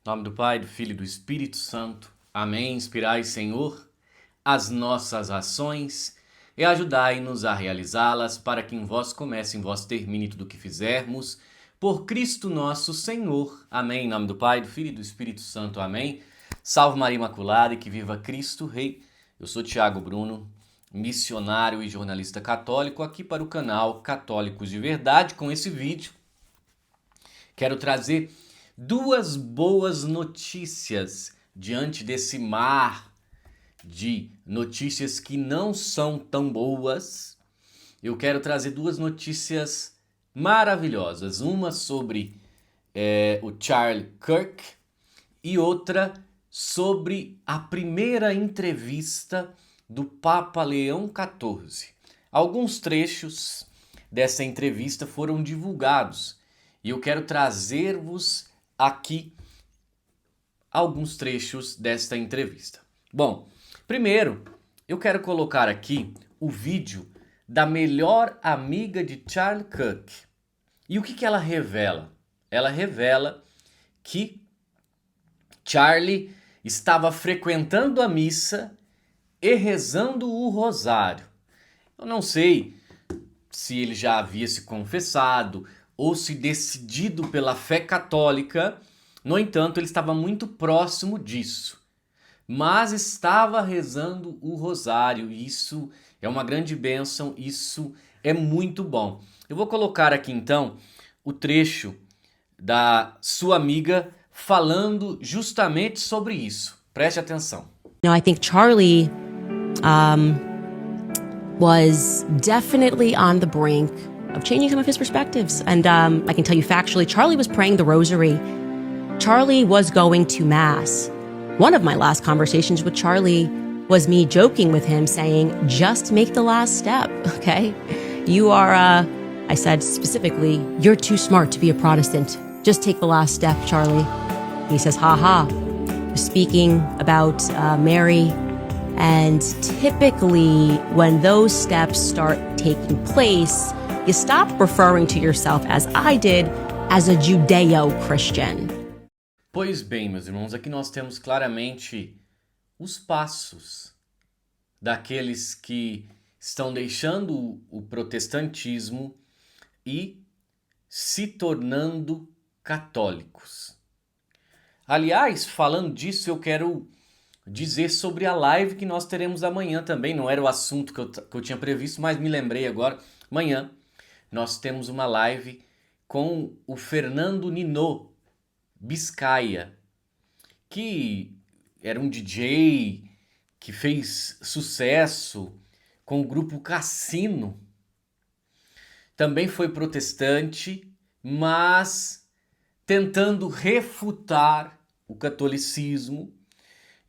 Em nome do Pai, do Filho e do Espírito Santo. Amém. Inspirai, Senhor, as nossas ações e ajudai-nos a realizá-las, para que em vós comece, em vós termine tudo o que fizermos. Por Cristo nosso Senhor. Amém. Em nome do Pai, do Filho e do Espírito Santo. Amém. Salve Maria Imaculada e que viva Cristo Rei. Eu sou Tiago Bruno, missionário e jornalista católico, aqui para o canal Católicos de Verdade. Com esse vídeo, quero trazer duas boas notícias diante desse mar de notícias que não são tão boas. Eu quero trazer duas notícias maravilhosas. Uma sobre o Charlie Kirk e outra sobre a primeira entrevista do Papa Leão XIV. Alguns trechos dessa entrevista foram divulgados e eu quero trazer-vos aqui alguns trechos desta entrevista. Bom, primeiro eu quero colocar aqui o vídeo da melhor amiga de Charlie Kirk. E o que ela revela? Ela revela que Charlie estava frequentando a missa e rezando o rosário. Eu não sei se ele já havia se confessado ou se decidido pela fé católica. No entanto, ele estava muito próximo disso. Mas estava rezando o rosário. Isso é uma grande bênção, isso é muito bom. Eu vou colocar aqui então o trecho da sua amiga falando justamente sobre isso. Preste atenção. I think Charlie was definitely on the brink of changing some of his perspectives. And I can tell you factually, Charlie was praying the rosary. Charlie was going to Mass. One of my last conversations with Charlie was me joking with him saying, just make the last step, okay? You are, I said specifically, you're too smart to be a Protestant. Just take the last step, Charlie. He says, ha ha. Speaking about Mary. And typically, when those steps start taking place, you stop referring to yourself, as I did, as a Judeo-Christian. Pois bem, meus irmãos, aqui nós temos claramente os passos daqueles que estão deixando o protestantismo e se tornando católicos. Aliás, falando disso, eu quero dizer sobre a live que nós teremos amanhã também. Não era o assunto que eu tinha previsto, mas me lembrei agora. Amanhã nós temos uma live com o Fernando Ninô Biscaia, que era um DJ que fez sucesso com o grupo Cassino. Também foi protestante, mas tentando refutar o catolicismo.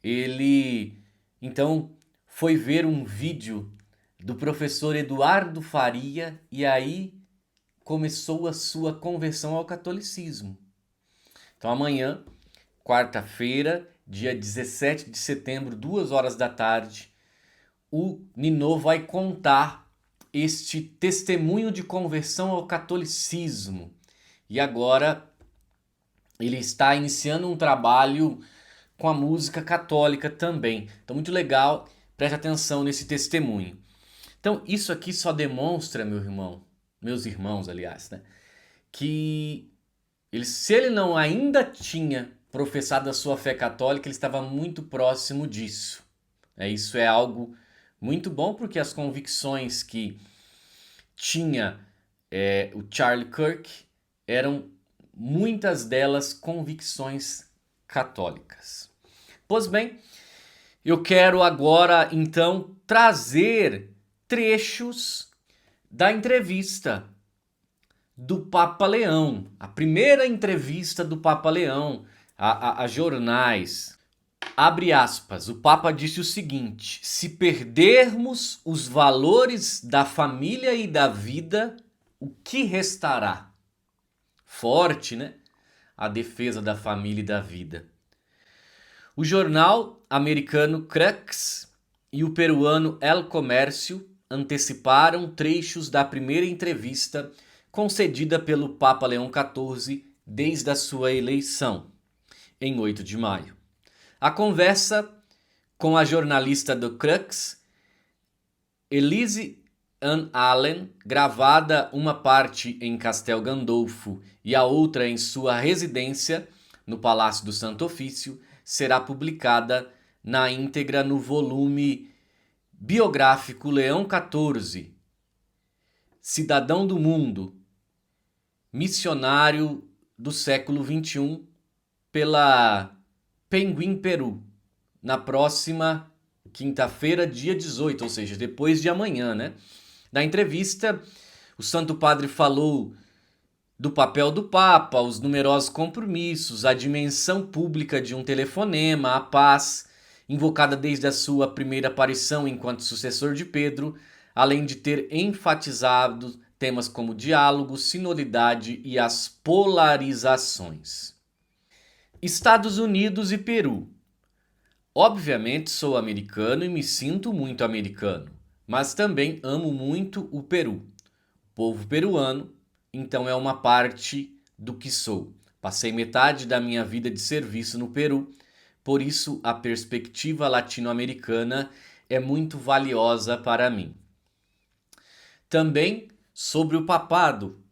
Ele então foi ver um vídeo do professor Eduardo Faria e aí começou a sua conversão ao catolicismo. Então amanhã, quarta-feira, dia 17 de setembro, 2 horas da tarde, o Ninô vai contar este testemunho de conversão ao catolicismo. E agora ele está iniciando um trabalho com a música católica também. Então muito legal, preste atenção nesse testemunho. Então isso aqui só demonstra, meus irmãos, aliás, né, que se ele não ainda tinha professado a sua fé católica, ele estava muito próximo disso. Isso é algo muito bom, porque as convicções que tinha o Charlie Kirk eram muitas delas convicções católicas. Pois bem, eu quero agora então trazer trechos da entrevista do Papa Leão, a primeira entrevista do Papa Leão a jornais. Abre aspas, o Papa disse o seguinte: se perdermos os valores da família e da vida, o que restará? Forte, né? A defesa da família e da vida. O jornal americano Crux e o peruano El Comercio anteciparam trechos da primeira entrevista concedida pelo Papa Leão XIV desde a sua eleição. em 8 de maio. A conversa com a jornalista do Crux, Elise Ann Allen, gravada uma parte em Castel Gandolfo e a outra em sua residência no Palácio do Santo Ofício, será publicada na íntegra no volume biográfico Leão XIV, Cidadão do Mundo, missionário do século XXI, pela Penguin Peru, na próxima quinta-feira, dia 18, ou seja, depois de amanhã, né? Na entrevista, o Santo Padre falou do papel do Papa, os numerosos compromissos, a dimensão pública de um telefonema, a paz, invocada desde a sua primeira aparição enquanto sucessor de Pedro, além de ter enfatizado temas como diálogo, sinodalidade e as polarizações. Estados Unidos e Peru. Obviamente sou americano e me sinto muito americano, mas também amo muito o Peru. O povo peruano, então, é uma parte do que sou. Passei metade da minha vida de serviço no Peru, por isso a perspectiva latino-americana é muito valiosa para mim. Também sobre o papado.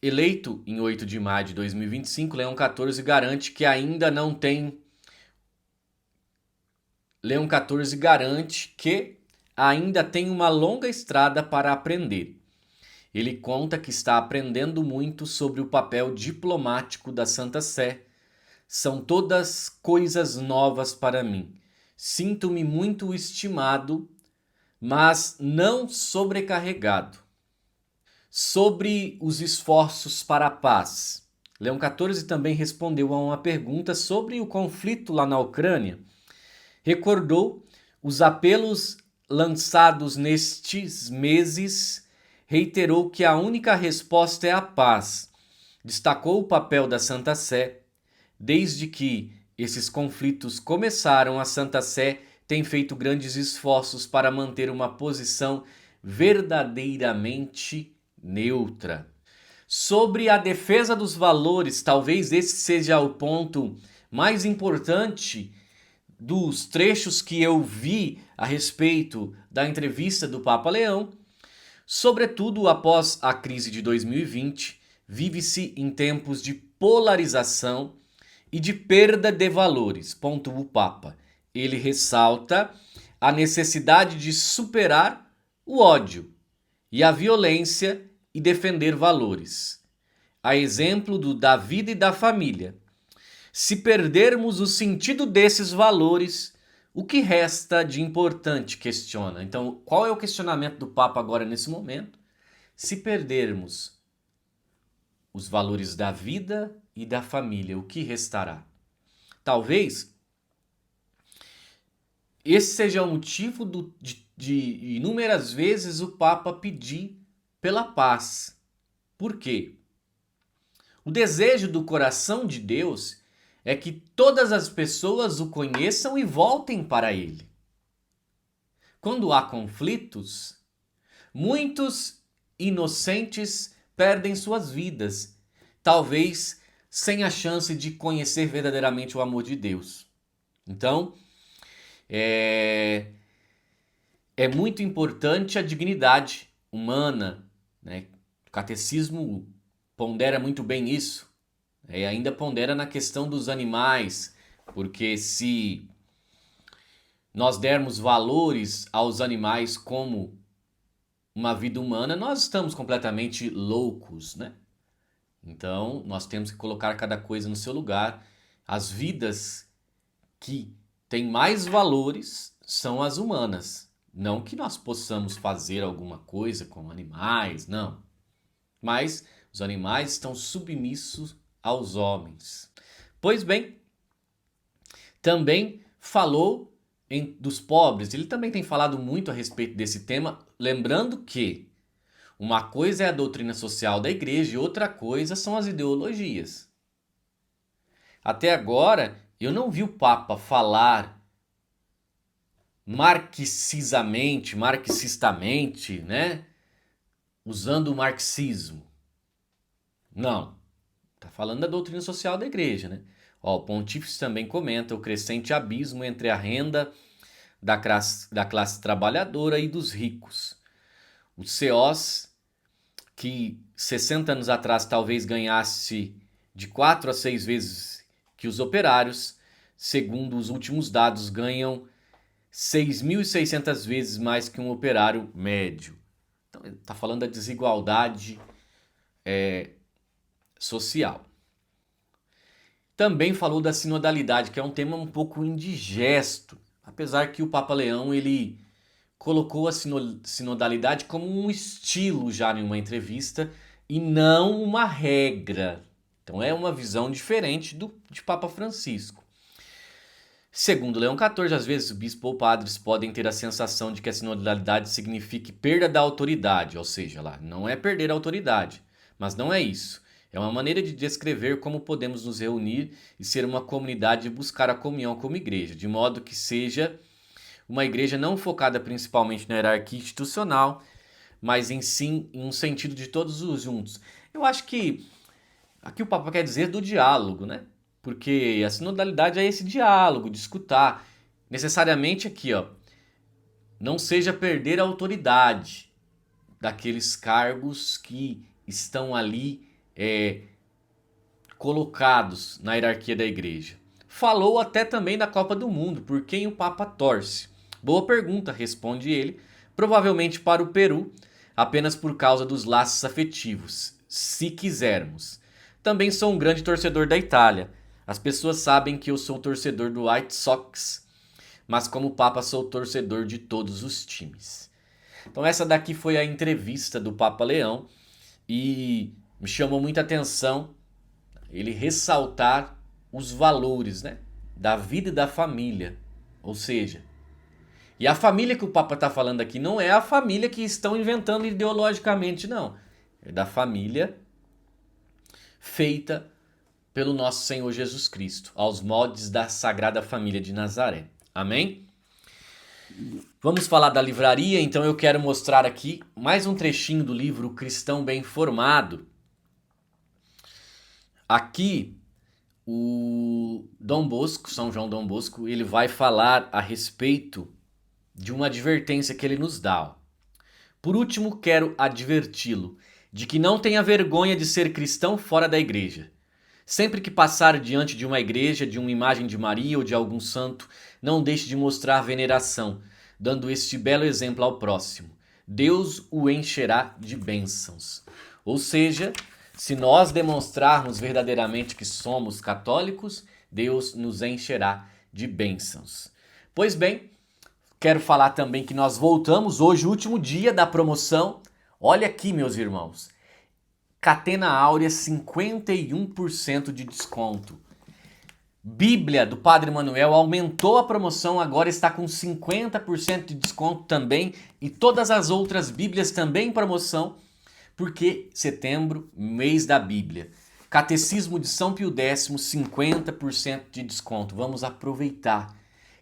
Eleito em 8 de maio de 2025, Leão XIV garante que ainda não tem... Leão XIV garante que ainda tem uma longa estrada para aprender. Ele conta que está aprendendo muito sobre o papel diplomático da Santa Sé. São todas coisas novas para mim. Sinto-me muito estimado, mas não sobrecarregado. Sobre os esforços para a paz. Leão XIV também respondeu a uma pergunta sobre o conflito lá na Ucrânia. Recordou os apelos lançados nestes meses, reiterou que a única resposta é a paz. Destacou o papel da Santa Sé. Desde que esses conflitos começaram, a Santa Sé tem feito grandes esforços para manter uma posição verdadeiramente neutra. Sobre a defesa dos valores, talvez esse seja o ponto mais importante dos trechos que eu vi a respeito da entrevista do Papa Leão. Sobretudo após a crise de 2020, vive-se em tempos de polarização e de perda de valores, pontua o Papa. Ele ressalta a necessidade de superar o ódio e a violência e defender valores. A exemplo da vida e da família. Se perdermos o sentido desses valores, o que resta de importante? Questiona. Então, qual é o questionamento do Papa agora nesse momento? Se perdermos os valores da vida e da família, o que restará? Talvez esse seja o motivo de inúmeras vezes o Papa pedir pela paz. Por quê? O desejo do coração de Deus é que todas as pessoas o conheçam e voltem para ele. Quando há conflitos, muitos inocentes perdem suas vidas, talvez sem a chance de conhecer verdadeiramente o amor de Deus. Então, é muito importante a dignidade humana, né? O catecismo pondera muito bem isso. E ainda pondera na questão dos animais, porque se nós dermos valores aos animais como uma vida humana, nós estamos completamente loucos, né? Então, nós temos que colocar cada coisa no seu lugar. As vidas que têm mais valores são as humanas. Não que nós possamos fazer alguma coisa com animais, não. Mas os animais estão submissos aos homens. Pois bem, também falou dos pobres. Ele também tem falado muito a respeito desse tema, lembrando que uma coisa é a doutrina social da igreja e outra coisa são as ideologias. Até agora, eu não vi o Papa falar marxistamente, né? Usando o marxismo. Não. Está falando da doutrina social da igreja, né? Ó, o pontífice também comenta o crescente abismo entre a renda da classe trabalhadora e dos ricos. Os CEOs, que 60 anos atrás talvez ganhasse de 4 a 6 vezes que os operários, segundo os últimos dados, ganham 6.600 vezes mais que um operário médio. Então, ele está falando da desigualdade social. Também falou da sinodalidade, que é um tema um pouco indigesto, apesar que o Papa Leão ele colocou a sinodalidade como um estilo já em uma entrevista e não uma regra. Então é uma visão diferente de Papa Francisco. Segundo Leão XIV, às vezes o bispo ou padres podem ter a sensação de que a sinodalidade signifique perda da autoridade, ou seja, lá não é perder a autoridade, mas não é isso. É uma maneira de descrever como podemos nos reunir e ser uma comunidade e buscar a comunhão como igreja, de modo que seja uma igreja não focada principalmente na hierarquia institucional, mas em um sentido de todos os juntos. Eu acho que aqui o Papa quer dizer do diálogo, né? Porque a sinodalidade é esse diálogo, de escutar. Necessariamente aqui, ó, não seja perder a autoridade daqueles cargos que estão ali colocados na hierarquia da igreja. Falou até também da Copa do Mundo, por quem o Papa torce. Boa pergunta, responde ele, provavelmente para o Peru, apenas por causa dos laços afetivos, se quisermos. Também sou um grande torcedor da Itália. As pessoas sabem que eu sou torcedor do White Sox, mas como Papa sou torcedor de todos os times. Então essa daqui foi a entrevista do Papa Leão e me chamou muita atenção ele ressaltar os valores, né, da vida e da família. Ou seja, e a família que o Papa está falando aqui não é a família que estão inventando ideologicamente, não. É da família feita pelo nosso Senhor Jesus Cristo, aos moldes da Sagrada Família de Nazaré. Amém? Vamos falar da livraria, então eu quero mostrar aqui mais um trechinho do livro Cristão Bem Formado. Aqui, o Dom Bosco, São João Dom Bosco, ele vai falar a respeito de uma advertência que ele nos dá. Por último, quero adverti-lo de que não tenha vergonha de ser cristão fora da igreja. Sempre que passar diante de uma igreja, de uma imagem de Maria ou de algum santo, não deixe de mostrar veneração, dando este belo exemplo ao próximo. Deus o encherá de bênçãos. Ou seja, se nós demonstrarmos verdadeiramente que somos católicos, Deus nos encherá de bênçãos. Pois bem, quero falar também que nós voltamos hoje, o último dia da promoção. Olha aqui, meus irmãos. Catena Áurea, 51% de desconto. Bíblia do Padre Manuel aumentou a promoção, agora está com 50% de desconto também. E todas as outras Bíblias também em promoção, porque setembro, mês da Bíblia. Catecismo de São Pio X, 50% de desconto. Vamos aproveitar.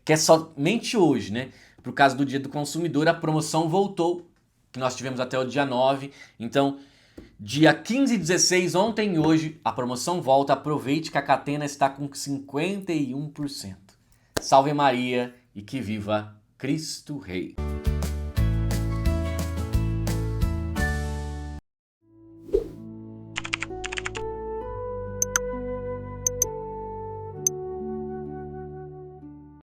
Que é somente hoje, né? Por causa do Dia do Consumidor, a promoção voltou, que nós tivemos até o dia 9. Então, dia 15 e 16, ontem e hoje, a promoção volta. Aproveite que a Catena está com 51%. Salve Maria e que viva Cristo Rei.